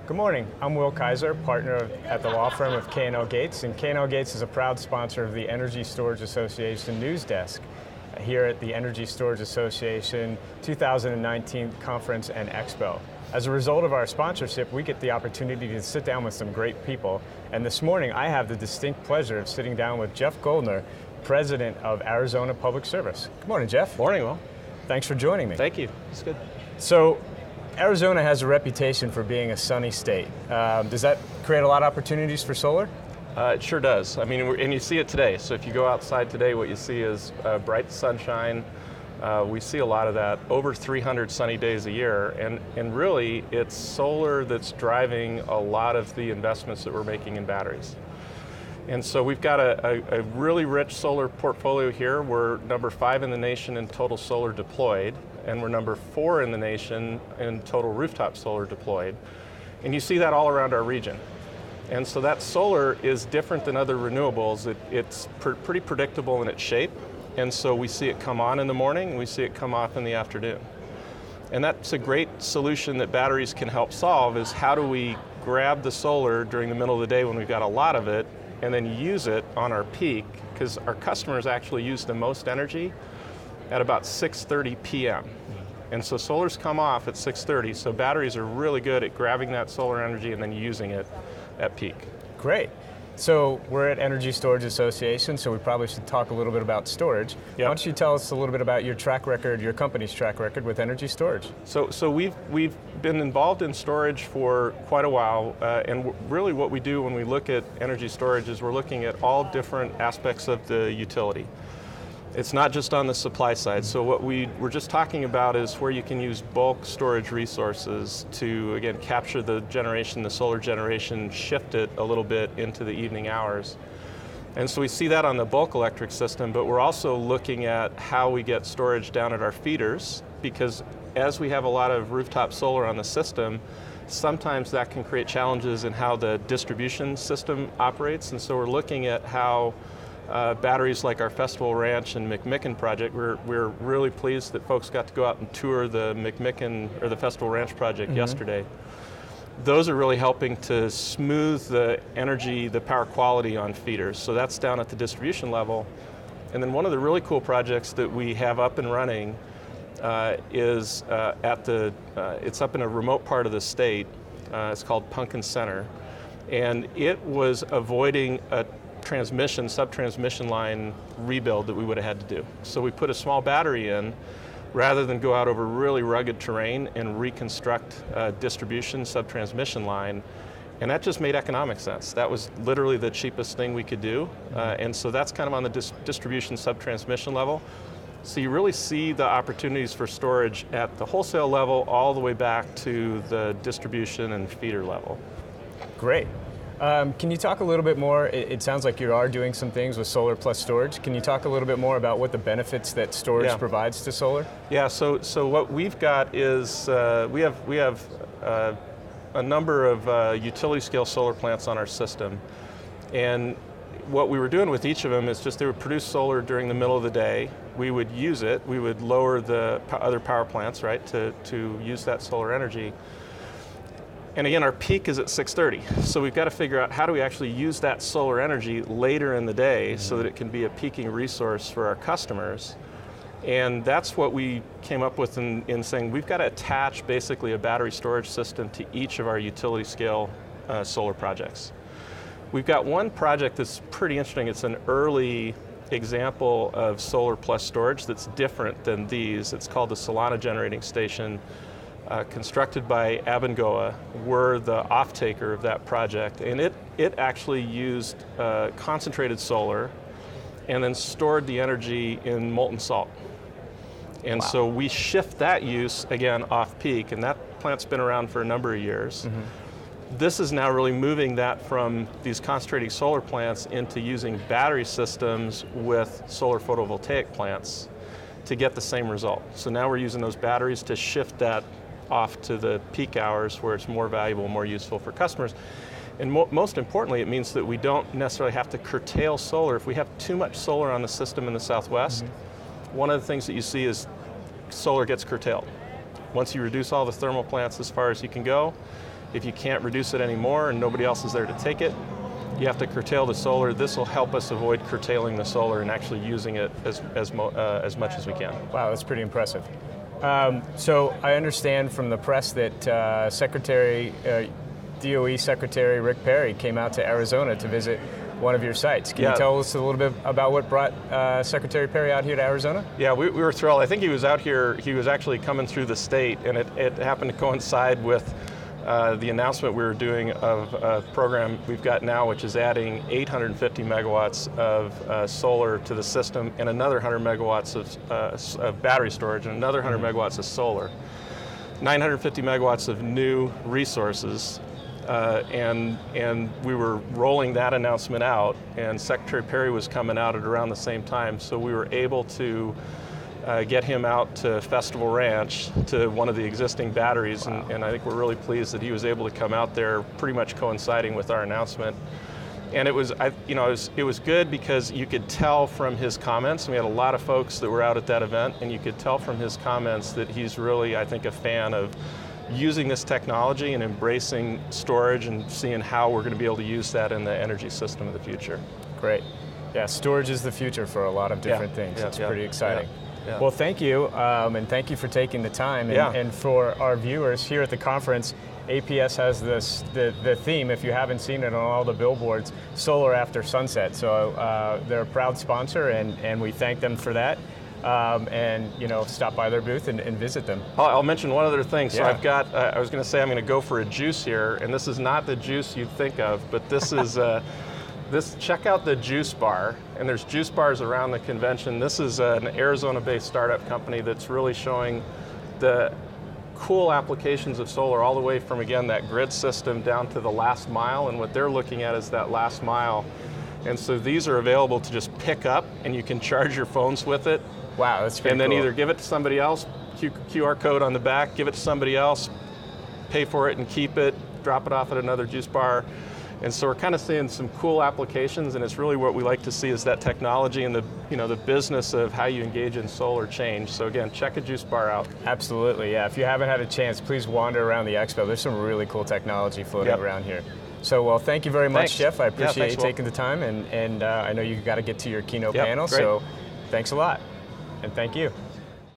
Good morning. I'm Will Kaiser, partner at the law firm of K&L Gates, and K&L Gates is a proud sponsor of the Energy Storage Association News Desk here at the Energy Storage Association 2019 Conference and Expo. As a result of our sponsorship, we get the opportunity to sit down with some great people, and this morning I have the distinct pleasure of sitting down with Jeff Goldner, President of Arizona Public Service. Good morning, Jeff. Morning, Will. Thanks for joining me. Thank you. It's good. So, Arizona has a reputation for being a sunny state. Does that create a lot of opportunities for solar? It sure does. I mean, and you see it today. So if you go outside today, what you see is bright sunshine. We see a lot of that, over 300 sunny days a year. And really, it's solar that's driving a lot of the investments that we're making in batteries. And so we've got a really rich solar portfolio here. We're number 5 in the nation in total solar deployed, and we're number 4 in the nation in total rooftop solar deployed. And you see that all around our region. And so that solar is different than other renewables. It's pretty predictable in its shape, and so we see it come on in the morning, and we see it come off in the afternoon. And that's a great solution that batteries can help solve, is how do we grab the solar during the middle of the day when we've got a lot of it, and then use it on our peak, because our customers actually use the most energy at about 6:30 p.m. And so solars come off at 6:30, so batteries are really good at grabbing that solar energy and then using it at peak. Great. So we're at Energy Storage Association, so we probably should talk a little bit about storage. Yep. Why don't you tell us a little bit about your track record, your company's track record with energy storage? So we've been involved in storage for quite a while, and really what we do when we look at energy storage is we're looking at all different aspects of the utility. It's not just on the supply side. So what we were just talking about is where you can use bulk storage resources to, again, capture the generation, the solar generation, shift it a little bit into the evening hours. And so we see that on the bulk electric system, but we're also looking at how we get storage down at our feeders, because as we have a lot of rooftop solar on the system, sometimes that can create challenges in how the distribution system operates. And so we're looking at how batteries like our Festival Ranch and McMicken project, we're really pleased that folks got to go out and tour the McMicken or the Festival Ranch project yesterday. Those are really helping to smooth the energy, the power quality on feeders. So that's down at the distribution level. And then one of the really cool projects that we have up and running is it's up in a remote part of the state. It's called Pumpkin Center. And it was avoiding a sub-transmission line rebuild that we would have had to do. So we put a small battery in rather than go out over really rugged terrain and reconstruct a distribution sub-transmission line, and that just made economic sense. That was literally the cheapest thing we could do, and so that's kind of on the distribution sub-transmission level. So you really see the opportunities for storage at the wholesale level all the way back to the distribution and feeder level. Great. Can you talk a little bit more? It sounds like you are doing some things with solar plus storage. Can you talk a little bit more about what the benefits that storage provides to solar? Yeah. So what we've got is we have a number of utility scale solar plants on our system, and what we were doing with each of them is just they would produce solar during the middle of the day. We would use it. We would lower the other power plants, right, to use that solar energy. And again, our peak is at 6:30, so we've got to figure out how do we actually use that solar energy later in the day so that it can be a peaking resource for our customers. And that's what we came up with in saying we've got to attach basically a battery storage system to each of our utility scale solar projects. We've got one project that's pretty interesting. It's an early example of solar plus storage that's different than these. It's called the Solana Generating Station. Constructed by Abengoa. We're the off-taker of that project, and it actually used concentrated solar and then stored the energy in molten salt. And so we shift that use, again, off-peak, and that plant's been around for a number of years. This is now really moving that from these concentrating solar plants into using battery systems with solar photovoltaic plants to get the same result. So now we're using those batteries to shift that off to the peak hours where it's more valuable, more useful for customers. And most importantly, it means that we don't necessarily have to curtail solar. If we have too much solar on the system in the Southwest, one of the things that you see is solar gets curtailed. Once you reduce all the thermal plants as far as you can go, If you can't reduce it anymore and nobody else is there to take it, you have to curtail the solar. This will help us avoid curtailing the solar and actually using it as much as we can. Wow, that's pretty impressive. So I understand from the press that DOE Secretary Rick Perry came out to Arizona to visit one of your sites. Can you tell us a little bit about what brought Secretary Perry out here to Arizona? Yeah, we were thrilled. I think he was out here, he was actually coming through the state, and it happened to coincide with the announcement we were doing of a program we've got now, which is adding 850 megawatts of solar to the system and another 100 megawatts of battery storage and another 100 megawatts of solar. 950 megawatts of new resources, and we were rolling that announcement out, and Secretary Perry was coming out at around the same time, so we were able to get him out to Festival Ranch to one of the existing batteries. Wow. And I think we're really pleased that he was able to come out there pretty much coinciding with our announcement. And it was good because you could tell from his comments, and we had a lot of folks that were out at that event, and you could tell from his comments that he's really, I think, a fan of using this technology and embracing storage and seeing how we're going to be able to use that in the energy system of the future. Great. Yeah, storage is the future for a lot of different things. It's pretty exciting. Yeah. Well, thank you, and thank you for taking the time. And for our viewers here at the conference, APS has the theme, if you haven't seen it on all the billboards, Solar After Sunset. So they're a proud sponsor, and we thank them for that. And stop by their booth and visit them. I'll mention one other thing. So Yeah. I've got, I was going to say I'm going to go for a juice here, and this is not the juice you'd think of, but this is, check out the juice bar, and there's juice bars around the convention. This is an Arizona-based startup company that's really showing the cool applications of solar all the way from, again, that grid system down to the last mile, and what they're looking at is that last mile. And so these are available to just pick up, and you can charge your phones with it. Wow, that's pretty And then cool. either give it to somebody else, QR code on the back, give it to somebody else, pay for it and keep it, drop it off at another juice bar. And so we're kind of seeing some cool applications, and it's really what we like to see is that technology and the business of how you engage in solar change. So again, check a juice bar out. Absolutely, yeah. If you haven't had a chance, please wander around the expo. There's some really cool technology floating around here. So, well, thank you very much, Jeff. I appreciate you taking the time, and I know you got to get to your keynote panel, great. so thanks a lot, and thank you.